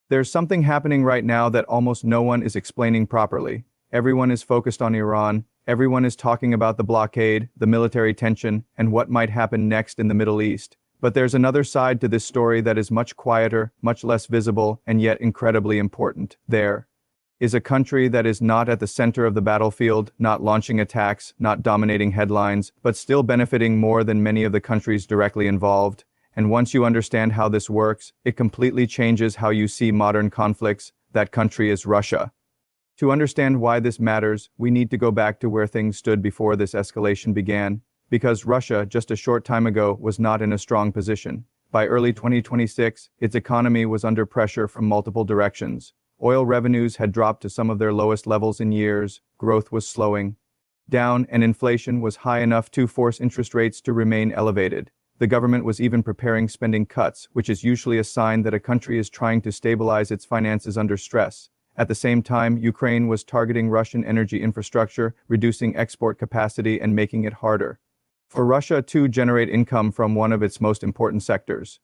There's something happening right now that almost no one is explaining properly. Everyone is focused on Iran, everyone is talking about the blockade, the military tension, and what might happen next in the Middle East. But there's another side to this story that is much quieter, much less visible, and yet incredibly important. There is a country that is not at the center of the battlefield, not launching attacks, not dominating headlines, but still benefiting more than many of the countries directly involved. And once you understand how this works, it completely changes how you see modern conflicts. That country is Russia. To understand why this matters, we need to go back to where things stood before this escalation began. Because Russia, just a short time ago, was not in a strong position. By early 2026, its economy was under pressure from multiple directions. Oil revenues had dropped to some of their lowest levels in years, growth was slowing down, and inflation was high enough to force interest rates to remain elevated. The government was even preparing spending cuts, which is usually a sign that a country is trying to stabilize its finances under stress. At the same time, Ukraine was targeting Russian energy infrastructure, reducing export capacity and making it harder for Russia to generate income from one of its most important sectors.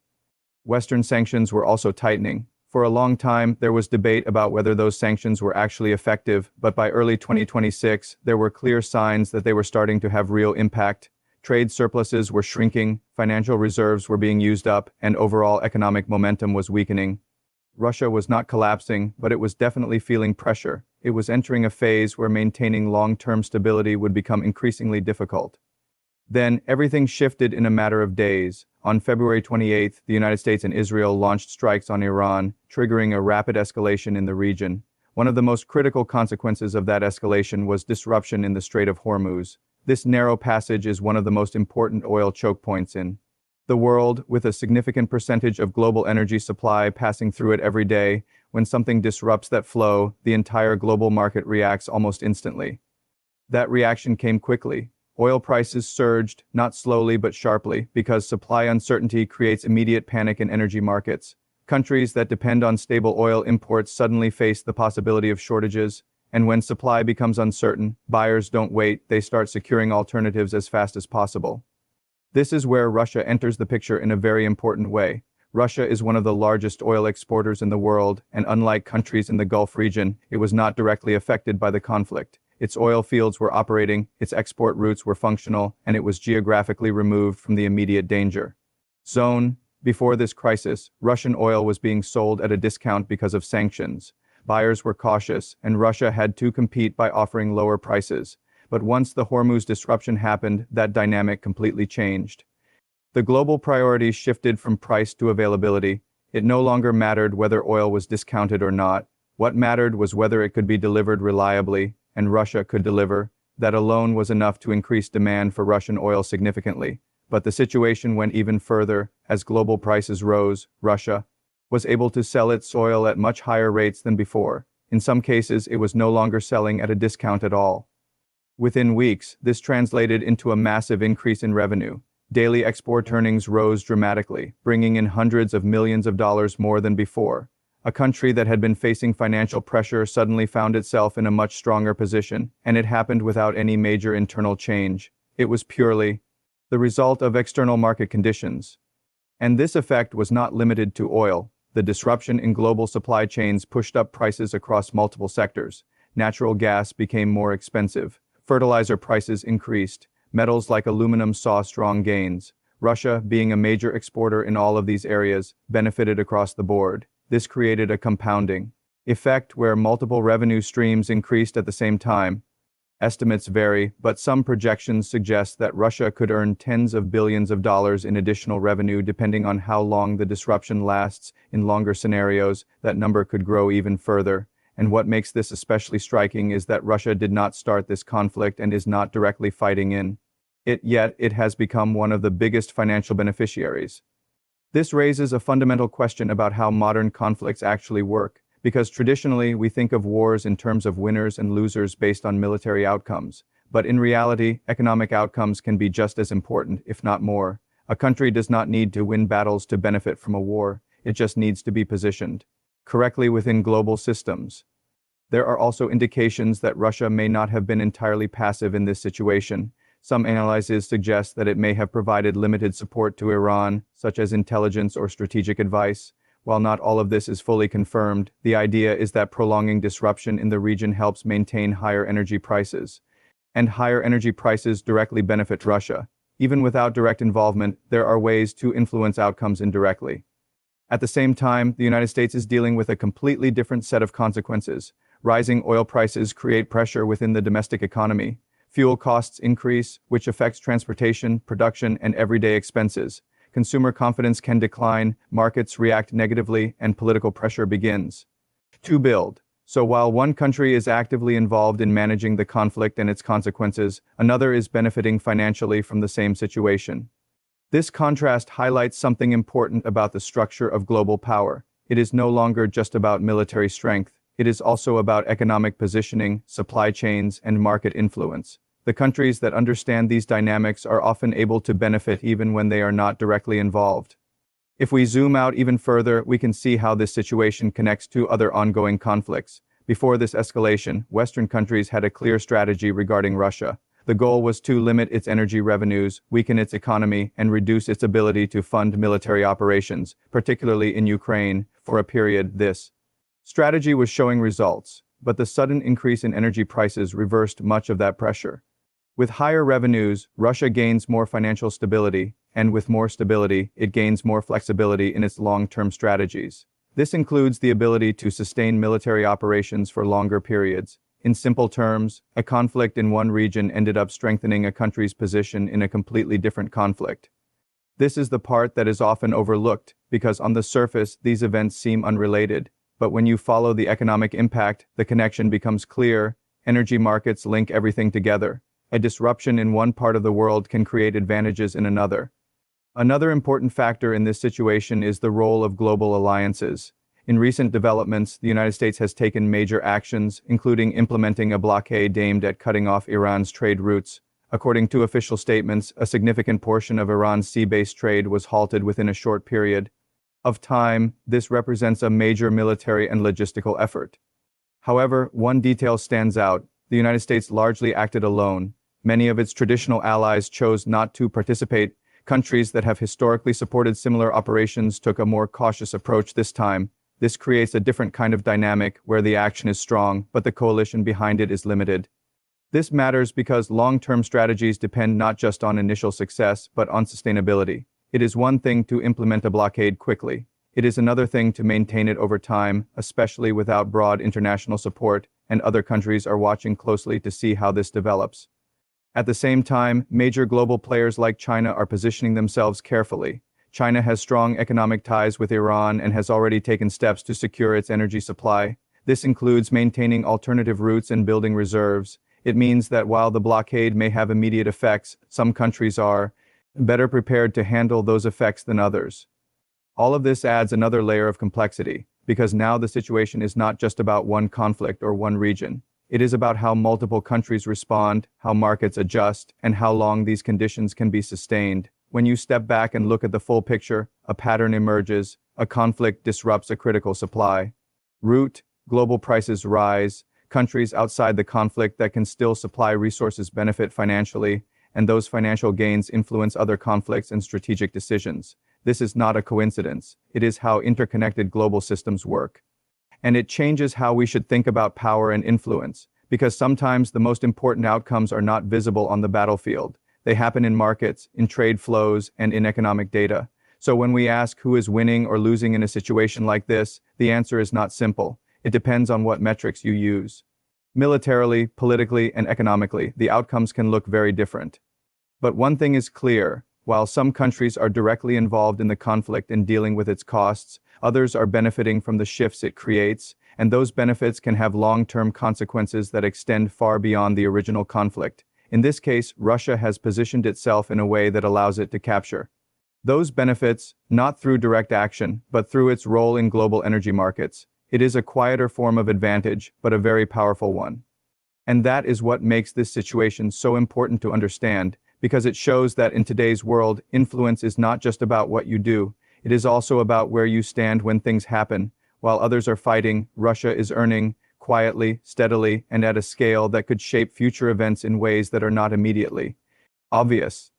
Western sanctions were also tightening. For a long time, there was debate about whether those sanctions were actually effective, but by early 2026, there were clear signs that they were starting to have real impact. Trade surpluses were shrinking, financial reserves were being used up, and overall economic momentum was weakening. Russia was not collapsing, but it was definitely feeling pressure. It was entering a phase where maintaining long-term stability would become increasingly difficult. Then, everything shifted in a matter of days. On February 28, the United States and Israel launched strikes on Iran, triggering a rapid escalation in the region. One of the most critical consequences of that escalation was disruption in the Strait of Hormuz. This narrow passage is one of the most important oil choke points in the world, with a significant percentage of global energy supply passing through it every day. When something disrupts that flow, the entire global market reacts almost instantly. That reaction came quickly. Oil prices surged, not slowly but sharply, because supply uncertainty creates immediate panic in energy markets. Countries that depend on stable oil imports suddenly face the possibility of shortages, and when supply becomes uncertain, buyers don't wait, they start securing alternatives as fast as possible. This is where Russia enters the picture in a very important way. Russia is one of the largest oil exporters in the world, and unlike countries in the Gulf region, it was not directly affected by the conflict. Its oil fields were operating, its export routes were functional, and it was geographically removed from the immediate danger zone. Before this crisis, Russian oil was being sold at a discount because of sanctions. Buyers were cautious, and Russia had to compete by offering lower prices. But once the Hormuz disruption happened, that dynamic completely changed. The global priorities shifted from price to availability. It no longer mattered whether oil was discounted or not. What mattered was whether it could be delivered reliably, and Russia could deliver. That alone was enough to increase demand for Russian oil significantly. But the situation went even further. As global prices rose, Russia was able to sell its oil at much higher rates than before. In some cases, it was no longer selling at a discount at all. Within weeks, this translated into a massive increase in revenue. Daily export earnings rose dramatically, bringing in hundreds of millions of dollars more than before. A country that had been facing financial pressure suddenly found itself in a much stronger position, and it happened without any major internal change. It was purely the result of external market conditions. And this effect was not limited to oil. The disruption in global supply chains pushed up prices across multiple sectors. Natural gas became more expensive. Fertilizer prices increased. Metals like aluminum saw strong gains. Russia, being a major exporter in all of these areas, benefited across the board. This created a compounding effect where multiple revenue streams increased at the same time. Estimates vary, but some projections suggest that Russia could earn tens of billions of dollars in additional revenue depending on how long the disruption lasts. In longer scenarios, that number could grow even further. And what makes this especially striking is that Russia did not start this conflict and is not directly fighting in it, yet it has become one of the biggest financial beneficiaries. This raises a fundamental question about how modern conflicts actually work, because traditionally we think of wars in terms of winners and losers based on military outcomes. But in reality, economic outcomes can be just as important, if not more. A country does not need to win battles to benefit from a war, it just needs to be positioned correctly within global systems. There are also indications that Russia may not have been entirely passive in this situation. Some analyses suggest that it may have provided limited support to Iran, such as intelligence or strategic advice. While not all of this is fully confirmed, the idea is that prolonging disruption in the region helps maintain higher energy prices. And higher energy prices directly benefit Russia. Even without direct involvement, there are ways to influence outcomes indirectly. At the same time, the United States is dealing with a completely different set of consequences. Rising oil prices create pressure within the domestic economy. Fuel costs increase, which affects transportation, production, and everyday expenses. Consumer confidence can decline, markets react negatively, and political pressure begins to build. So while one country is actively involved in managing the conflict and its consequences, another is benefiting financially from the same situation. This contrast highlights something important about the structure of global power. It is no longer just about military strength. It is also about economic positioning, supply chains, and market influence. The countries that understand these dynamics are often able to benefit even when they are not directly involved. If we zoom out even further, we can see how this situation connects to other ongoing conflicts. Before this escalation, Western countries had a clear strategy regarding Russia. The goal was to limit its energy revenues, weaken its economy, and reduce its ability to fund military operations, particularly in Ukraine, for a period. This strategy was showing results, but the sudden increase in energy prices reversed much of that pressure. With higher revenues, Russia gains more financial stability, and with more stability, it gains more flexibility in its long-term strategies. This includes the ability to sustain military operations for longer periods. In simple terms, a conflict in one region ended up strengthening a country's position in a completely different conflict. This is the part that is often overlooked, because on the surface, these events seem unrelated. But when you follow the economic impact, the connection becomes clear. Energy markets link everything together. A disruption in one part of the world can create advantages in another. Another important factor in this situation is the role of global alliances. In recent developments, the United States has taken major actions, including implementing a blockade aimed at cutting off Iran's trade routes. According to official statements, a significant portion of Iran's sea-based trade was halted within a short period of time. This represents a major military and logistical effort. However, one detail stands out. The United States largely acted alone. Many of its traditional allies chose not to participate. Countries that have historically supported similar operations took a more cautious approach this time. This creates a different kind of dynamic where the action is strong, but the coalition behind it is limited. This matters because long-term strategies depend not just on initial success, but on sustainability. It is one thing to implement a blockade quickly. It is another thing to maintain it over time, especially without broad international support, and other countries are watching closely to see how this develops. At the same time, major global players like China are positioning themselves carefully. China has strong economic ties with Iran and has already taken steps to secure its energy supply. This includes maintaining alternative routes and building reserves. It means that while the blockade may have immediate effects, some countries are better prepared to handle those effects than others. All of this adds another layer of complexity, because now the situation is not just about one conflict or one region. It is about how multiple countries respond, how markets adjust, and how long these conditions can be sustained. When you step back and look at the full picture, a pattern emerges. A conflict disrupts a critical supply route, global prices rise, countries outside the conflict that can still supply resources benefit financially, and those financial gains influence other conflicts and strategic decisions. This is not a coincidence. It is how interconnected global systems work. And it changes how we should think about power and influence, because sometimes the most important outcomes are not visible on the battlefield. They happen in markets, in trade flows, and in economic data. So when we ask who is winning or losing in a situation like this, the answer is not simple. It depends on what metrics you use. Militarily, politically, and economically, the outcomes can look very different. But one thing is clear. While some countries are directly involved in the conflict and dealing with its costs, others are benefiting from the shifts it creates, and those benefits can have long-term consequences that extend far beyond the original conflict. In this case, Russia has positioned itself in a way that allows it to capture those benefits, not through direct action, but through its role in global energy markets. It is a quieter form of advantage, but a very powerful one. And that is what makes this situation so important to understand, because it shows that in today's world, influence is not just about what you do. It is also about where you stand when things happen. While others are fighting, Russia is earning, quietly, steadily, and at a scale that could shape future events in ways that are not immediately obvious.